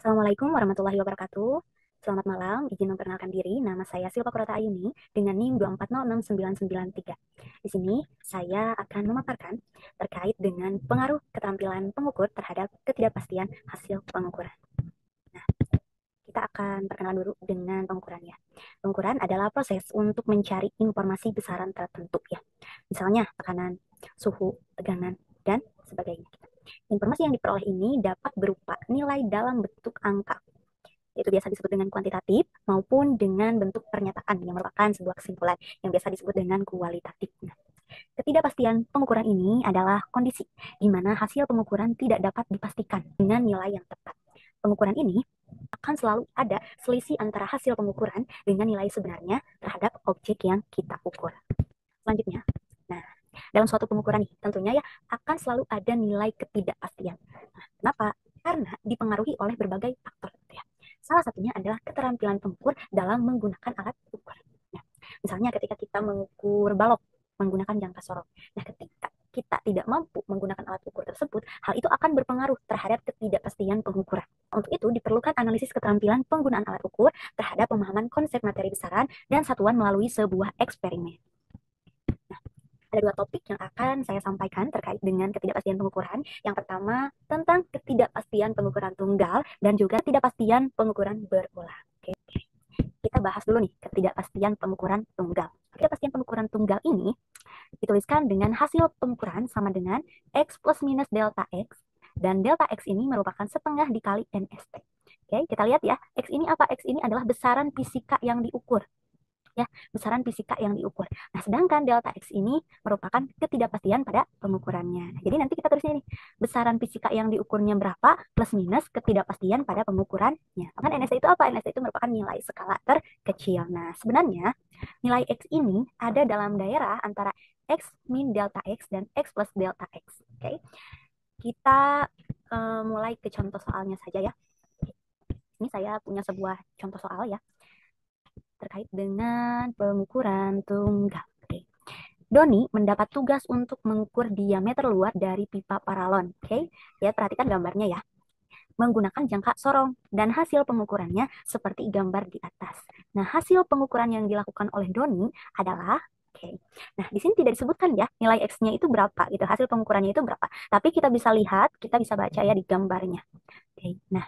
Assalamualaikum warahmatullahi wabarakatuh. Selamat malam, izin memperkenalkan diri. Nama saya Silpa Kurata Ayuni dengan NIM 2406993. Di sini saya akan memaparkan terkait dengan pengaruh keterampilan pengukur terhadap ketidakpastian hasil pengukuran. Nah, kita akan perkenalan dulu dengan pengukurannya. Pengukuran adalah proses untuk mencari informasi besaran tertentu ya. Misalnya tekanan, suhu, tegangan, dan sebagainya. Informasi yang diperoleh ini dapat berupa nilai dalam bentuk angka, itu biasa disebut dengan kuantitatif, maupun dengan bentuk pernyataan yang merupakan sebuah kesimpulan yang biasa disebut dengan kualitatif. Nah, ketidakpastian pengukuran ini adalah kondisi di mana hasil pengukuran tidak dapat dipastikan dengan nilai yang tepat. Pengukuran ini akan selalu ada selisih antara hasil pengukuran dengan nilai sebenarnya terhadap objek yang kita ukur. Selanjutnya, nah, dalam suatu pengukuran nih, tentunya ya akan selalu ada nilai ketidakpastian. Nah, kenapa? Karena dipengaruhi oleh berbagai faktor. Ya. Salah satunya adalah keterampilan pengukur dalam menggunakan alat ukur. Nah, misalnya ketika kita mengukur balok menggunakan jangka sorong. Nah, ketika kita tidak mampu menggunakan alat ukur tersebut, hal itu akan berpengaruh terhadap ketidakpastian pengukuran. Untuk itu, diperlukan analisis keterampilan penggunaan alat ukur terhadap pemahaman konsep materi besaran dan satuan melalui sebuah eksperimen. Ada dua topik yang akan saya sampaikan terkait dengan ketidakpastian pengukuran. Yang pertama, tentang ketidakpastian pengukuran tunggal dan juga ketidakpastian pengukuran berulang. Oke. Kita bahas dulu nih ketidakpastian pengukuran tunggal. Ketidakpastian pengukuran tunggal ini dituliskan dengan hasil pengukuran sama dengan X plus minus delta X, dan delta X ini merupakan setengah dikali NST. Oke, kita lihat ya, X ini apa? X ini adalah besaran fisika yang diukur. Ya, besaran fisika yang diukur. Nah, sedangkan delta X ini merupakan ketidakpastian pada pengukurannya. Jadi nanti kita tulisnya ini, besaran fisika yang diukurnya berapa plus minus ketidakpastian pada pengukurannya. Kan NST itu apa? NST itu merupakan nilai skala terkecil. Nah, sebenarnya nilai X ini ada dalam daerah antara X min delta X dan X plus delta X. Oke. Kita mulai ke contoh soalnya saja ya. Ini saya punya sebuah contoh soal ya terkait dengan pengukuran tunggal. Oke. Doni mendapat tugas untuk mengukur diameter luar dari pipa paralon. Oke, ya perhatikan gambarnya ya. Menggunakan jangka sorong dan hasil pengukurannya seperti gambar di atas. Nah, hasil pengukuran yang dilakukan oleh Doni adalah Nah, di sini tidak disebutkan ya nilai X-nya itu berapa gitu, hasil pengukurannya itu berapa. Tapi kita bisa lihat, kita bisa baca ya di gambarnya. Oke. Nah,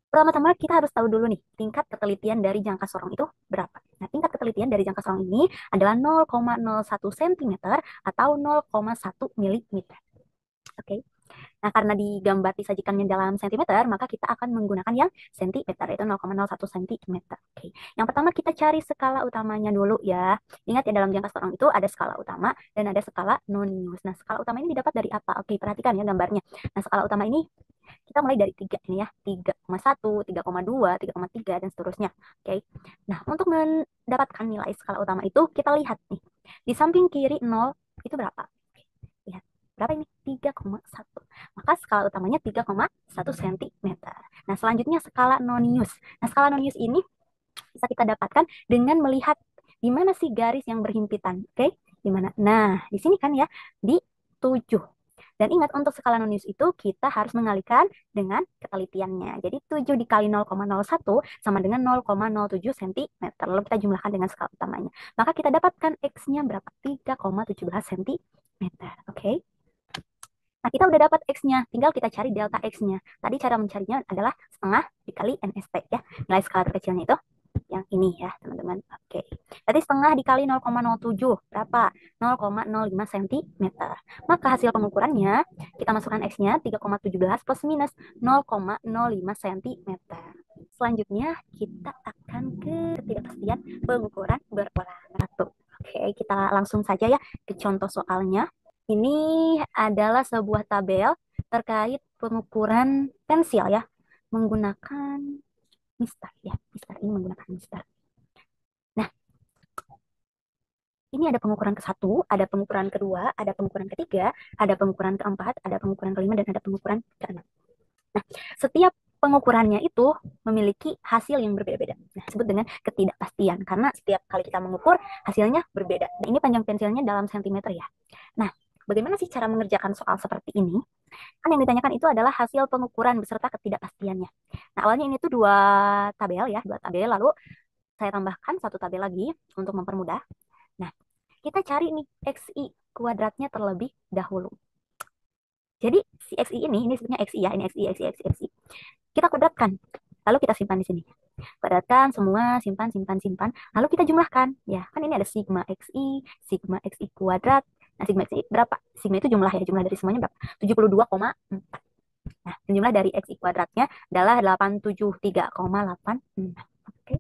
pertama-tama kita harus tahu dulu nih, tingkat ketelitian dari jangka sorong itu berapa. Nah, tingkat ketelitian dari jangka sorong ini adalah 0,01 cm atau 0,1 mm. Oke. Nah, karena di gambar disajikannya dalam sentimeter, maka kita akan menggunakan yang sentimeter, yaitu 0,01 cm. Oke. Yang pertama kita cari skala utamanya dulu ya. Ingat ya, dalam jangka sorong itu ada skala utama dan ada skala nonius. Nah, skala utama ini didapat dari apa? Oke, perhatikan ya gambarnya. Nah, skala utama ini kita mulai dari 3 ini ya, 3,1, 3,2, 3,3 dan seterusnya. Oke. Nah, untuk mendapatkan nilai skala utama itu kita lihat nih. Di samping kiri 0 itu berapa? Lihat. Berapa ini? 3,1. Maka skala utamanya 3,1 cm. Nah, selanjutnya skala nonius. Nah, skala nonius ini bisa kita dapatkan dengan melihat di mana sih garis yang berhimpitan. Oke? Di mana? Nah, di sini kan ya, di 7. Dan ingat, untuk skala nonius itu kita harus mengalihkan dengan ketelitiannya. Jadi 7 dikali 0,01 sama dengan 0,07 cm. Lalu kita jumlahkan dengan skala utamanya. Maka kita dapatkan X-nya berapa? 3,17 cm. Oke. Nah, kita udah dapat X-nya. Tinggal kita cari delta X-nya. Tadi cara mencarinya adalah setengah dikali NST ya. Nilai skala terkecilnya itu yang ini ya, teman-teman. Oke. Tadi setengah dikali 0,07. Berapa? 0,05 cm. Maka hasil pengukurannya, kita masukkan X-nya 3,17 plus minus 0,05 cm. Selanjutnya, kita akan ke ketidakpastian pengukuran berulang. Oke, kita langsung saja ya ke contoh soalnya. Ini adalah sebuah tabel terkait pengukuran pensil ya, menggunakan mistar ya. Mistar ini menggunakan mistar. Nah, ini ada pengukuran ke-1, ada pengukuran kedua, ada pengukuran ketiga, ada pengukuran keempat, ada pengukuran kelima, dan ada pengukuran keenam. Nah, setiap pengukurannya itu memiliki hasil yang berbeda-beda. Nah, disebut dengan ketidakpastian karena setiap kali kita mengukur hasilnya berbeda. Nah, ini panjang pensilnya dalam sentimeter ya. Nah, bagaimana sih cara mengerjakan soal seperti ini? Kan yang ditanyakan itu adalah hasil pengukuran beserta ketidakpastiannya. Nah, awalnya ini tuh dua tabel ya, dua tabel. Lalu saya tambahkan satu tabel lagi untuk mempermudah. Nah, kita cari nih XI kuadratnya terlebih dahulu. Jadi si XI ini sebutnya XI ya, ini XI, XI, XI, XI. Kita kuadratkan, lalu kita simpan di sini. Kuadratkan semua, simpan, simpan, simpan. Lalu kita jumlahkan. Ya, kan ini ada sigma XI kuadrat. Nah, sigma XI berapa? Sigma itu jumlah ya, jumlah dari semuanya berapa? 72,4. Nah, jumlah dari XI kuadratnya adalah 873,86. Oke.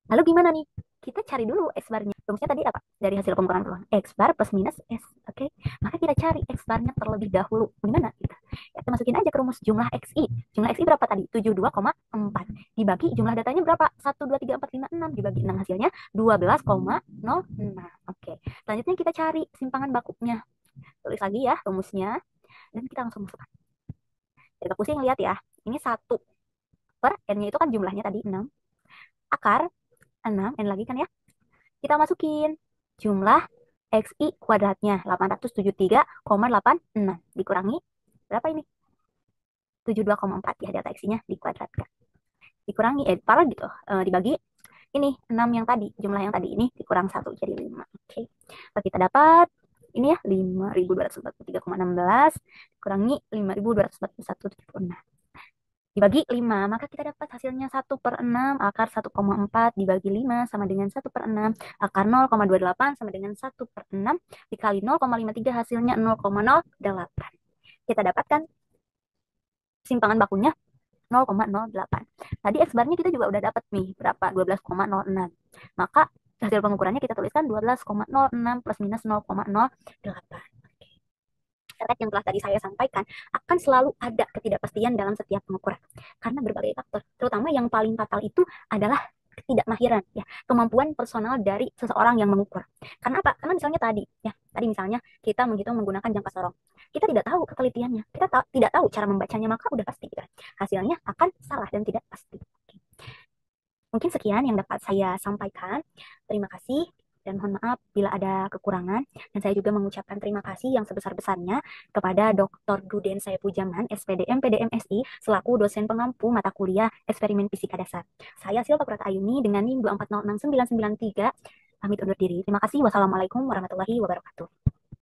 Lalu gimana nih? Kita cari dulu X barnya. Rumusnya tadi apa? Dari hasil pengukuran peluang. X bar plus minus S. Oke. Maka kita cari X barnya terlebih dahulu. Gimana kita? Ya, kita masukin aja ke rumus jumlah XI. Jumlah XI berapa tadi? 72,4. Dibagi jumlah datanya berapa? 1, 2, 3, 4, 5, 6. Dibagi 6 hasilnya 12,06. Oke. Selanjutnya kita cari simpangan bakunya. Tulis lagi ya rumusnya. Dan kita langsung masukkan. Jadi pusing lihat ya. Ini 1 per N-nya itu kan jumlahnya tadi 6. Akar 6, N lagi kan ya. Kita masukin jumlah XI kuadratnya 873,86 dikurangi berapa ini? 72,4 ya, data XI-nya dikuadratkan. Dikurangi parah gitu. Dibagi ini 6 yang tadi, jumlah yang tadi ini dikurang 1 jadi 5. Oke. Lalu kita dapat ini ya 5.243,16 dikurangi 5.241,76. Dibagi 5, maka kita dapat hasilnya 1 per 6, akar 1,4 dibagi 5 sama dengan 1 per 6, akar 0,28 sama dengan 1 per 6, dikali 0,53 hasilnya 0,08. Kita dapatkan simpangan bakunya 0,08. Tadi X barnya kita juga udah dapat nih, berapa? 12,06. Maka hasil pengukurannya kita tuliskan 12,06 plus minus 0,08. Terkait yang telah tadi saya sampaikan, akan selalu ada ketidakpastian dalam setiap pengukuran. Karena berbagai faktor, terutama yang paling fatal itu adalah ketidakmahiran, ya, kemampuan personal dari seseorang yang mengukur. Karena apa? Karena misalnya tadi misalnya kita menghitung menggunakan jangka sorong. Kita tidak tahu ketelitiannya, kita tidak tahu cara membacanya, maka udah pasti kan? Hasilnya akan salah dan tidak pasti. Mungkin sekian yang dapat saya sampaikan. Terima kasih dan mohon maaf bila ada kekurangan. Dan saya juga mengucapkan terima kasih yang sebesar-besarnya kepada Dr. Duden Saipudjaman, SPDM, PDMSI, selaku dosen pengampu mata kuliah Eksperimen Fisika Dasar. Saya Silva Kurata Ayuni dengan NIM 2406993, pamit undur diri. Terima kasih. Wassalamualaikum warahmatullahi wabarakatuh.